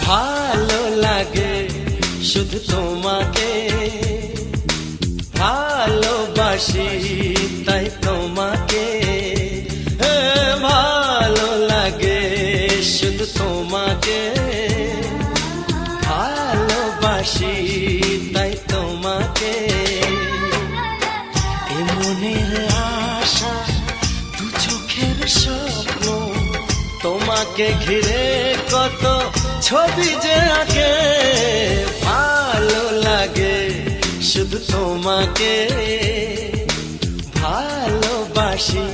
ভালো লাগে শুধু তোমাকে, ভালোবাসি তাই তোমাকে। ভালো লাগে শুধু তোমাকে, ভালোবাসি তাই তোমাকে। এ মনের আশা দু চোখের স্বপ্ন, তোমাকে ঘিরে কত ছবি যে আঁকে। ভালো লাগে শুধু তোমাকে, ভালোবাসি